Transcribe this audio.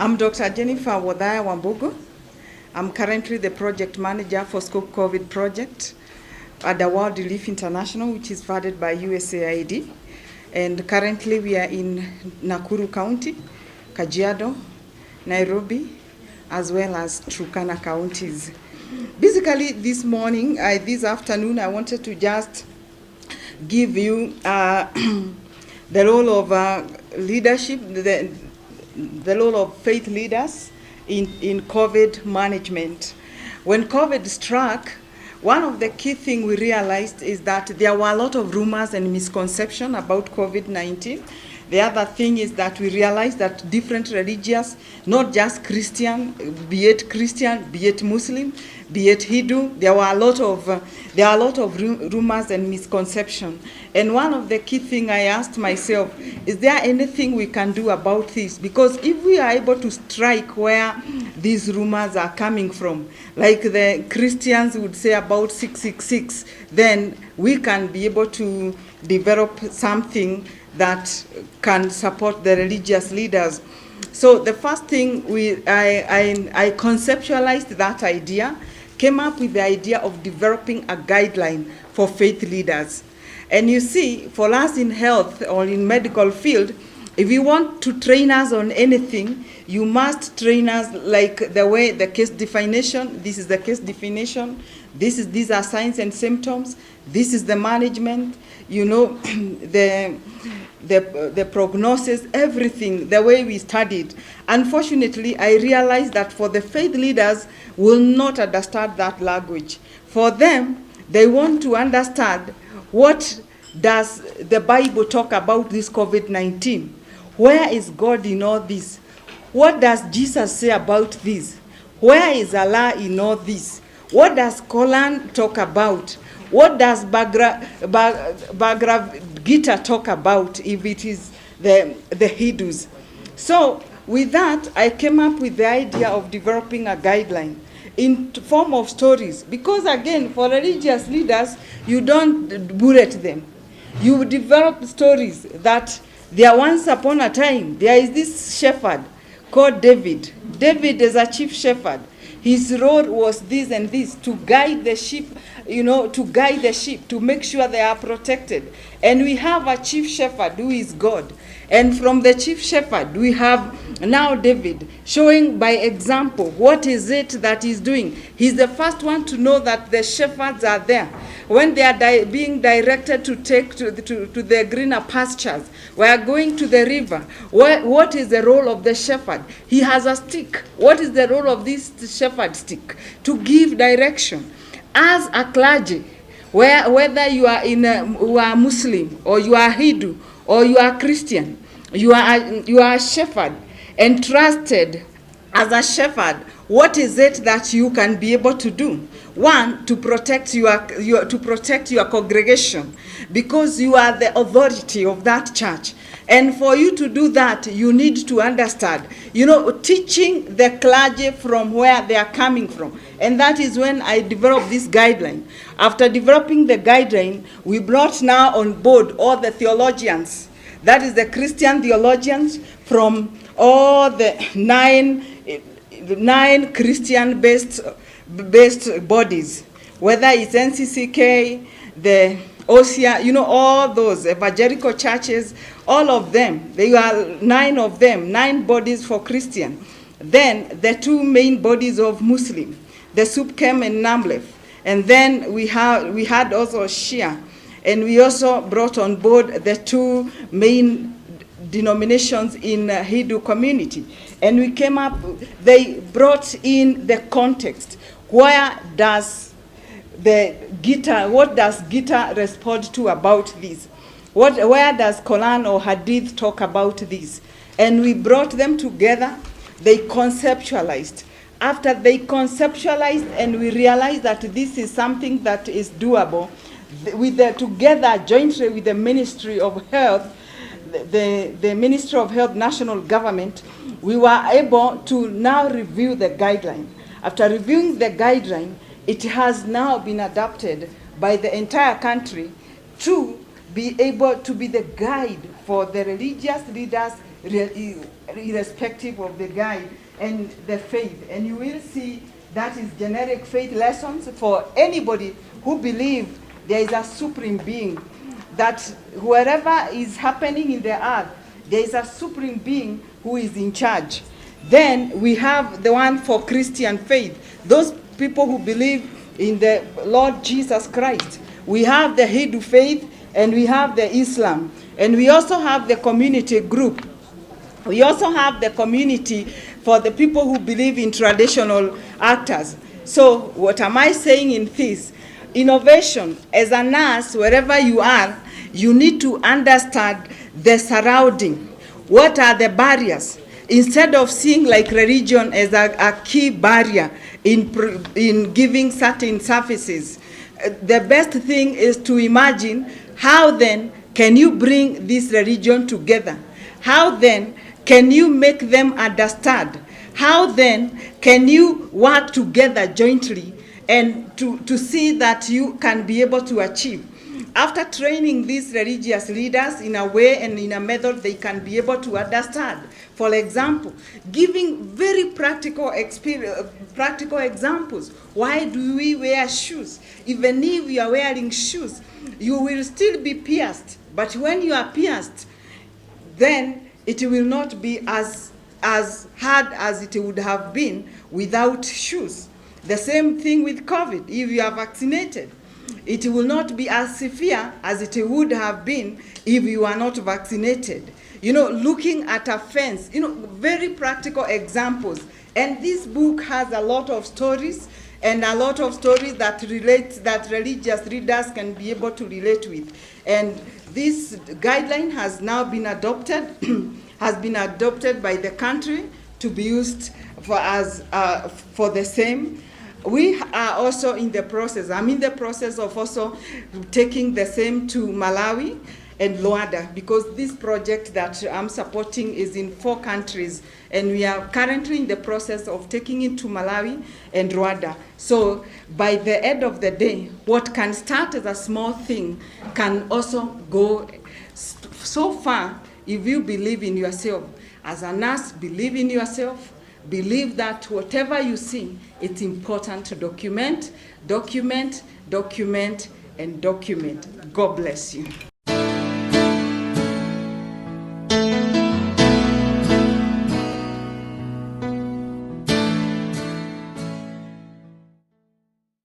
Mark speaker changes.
Speaker 1: I'm Dr. Jenifer Wambugu. I'm currently the project manager for Scope COVID project at the World Relief International, which is funded by USAID. And currently we are in Nakuru County, Kajiado, Nairobi, as well as Turkana counties. Basically, this afternoon, I wanted to just give you the role of leadership, the role of faith leaders in COVID management. When COVID struck, one of the key things we realized is that there were a lot of rumors and misconceptions about COVID-19. The other thing is that we realized that different religions, not just Christian, be it Muslim, be it Hindu, there are a lot of rumors and misconceptions. And one of the key things I asked myself, is there anything we can do about this? Because if we are able to strike where these rumors are coming from, like the Christians would say about 666, then we can be able to develop something that can support the religious leaders. So the first thing I conceptualized that idea, came up with the idea of developing a guideline for faith leaders. And you see, for us in health or in medical field, if you want to train us on anything, you must train us like the way the case definition, this is the case definition, these are signs and symptoms, this is the management, you know, the prognosis, everything, the way we studied. Unfortunately, I realized that for the faith leaders will not understand that language. For them, they want to understand what does the Bible talk about this COVID-19? Where is God in all this? What does Jesus say about this? Where is Allah in all this? What does Quran talk about? What does Bhagavad Gita talk about if it is the Hindus? So with that, I came up with the idea of developing a guideline in form of stories. Because again, for religious leaders, you don't bullet them. You develop stories that there once upon a time, there is this shepherd called David. David is a chief shepherd. His role was this and this, to guide the sheep, to make sure they are protected. And we have a chief shepherd who is God. And from the chief shepherd, we have now David showing by example what is it that he's doing. He's the first one to know that the shepherds are there. When they are being directed to take to the greener pastures, we are going to the river. What is the role of the shepherd? He has a stick. What is the role of this shepherd stick? To give direction. As a clergy, whether you are Muslim or you are Hindu or you are Christian, you are a shepherd, entrusted as a shepherd. What is it that you can be able to do? One, to protect your congregation, because you are the authority of that church. And for you to do that, you need to understand, teaching the clergy from where they are coming from. And that is when I developed this guideline. After developing the guideline, we brought now on board all the theologians. That is the Christian theologians from all the nine Christian-based bodies, whether it's NCCK, the OCA, all those evangelical churches, all of them. There are 9 of them, 9 bodies for Christian. Then the 2 main bodies of Muslim, the SUPKEM and NAMLEF. And then we had also Shia. And we also brought on board the 2 main denominations in Hindu community. And we came up, they brought in the context. Where does what does Gita respond to about this? Where does Quran or Hadith talk about this? And we brought them together, they conceptualized. After they conceptualized and we realized that this is something that is doable, together jointly with the Ministry of Health, the Ministry of Health National Government, we were able to now review the guideline. After reviewing the guideline, it has now been adopted by the entire country to be able to be the guide for the religious leaders irrespective of the guide and the faith. And you will see that is generic faith lessons for anybody who believes there is a supreme being, that wherever is happening in the earth, there is a supreme being who is in charge. Then we have the one for Christian faith, those people who believe in the Lord Jesus Christ. We have the Hindu faith, and we have the Islam. And we also have the community group. We also have the community for the people who believe in traditional actors. So what am I saying in this? Innovation, as a nurse, wherever you are, you need to understand the surrounding. What are the barriers? Instead of seeing like religion as a key barrier in giving certain services, the best thing is to imagine how then can you bring this religion together? How then can you make them understand? How then can you work together jointly and to see that you can be able to achieve? After training these religious leaders in a way and in a method they can be able to understand. For example, giving very practical examples. Why do we wear shoes? Even if you are wearing shoes, you will still be pierced. But when you are pierced, then it will not be as hard as it would have been without shoes. The same thing with COVID. If you are vaccinated, it will not be as severe as it would have been if you are not vaccinated. You know, looking at a fence, you know, very practical examples. And this book has a lot of stories, and a lot of stories that religious readers can be able to relate with. And this guideline has now been adopted, has been adopted by the country to be used for the same. We are also in the process. I'm in the process of also taking the same to Malawi and Rwanda, because this project that I'm supporting is in 4 countries, and we are currently in the process of taking it to Malawi and Rwanda. So by the end of the day, what can start as a small thing can also go so far if you believe in yourself. As a nurse, believe in yourself. Believe that whatever you see, it's important to document, document, document, and document. God bless you.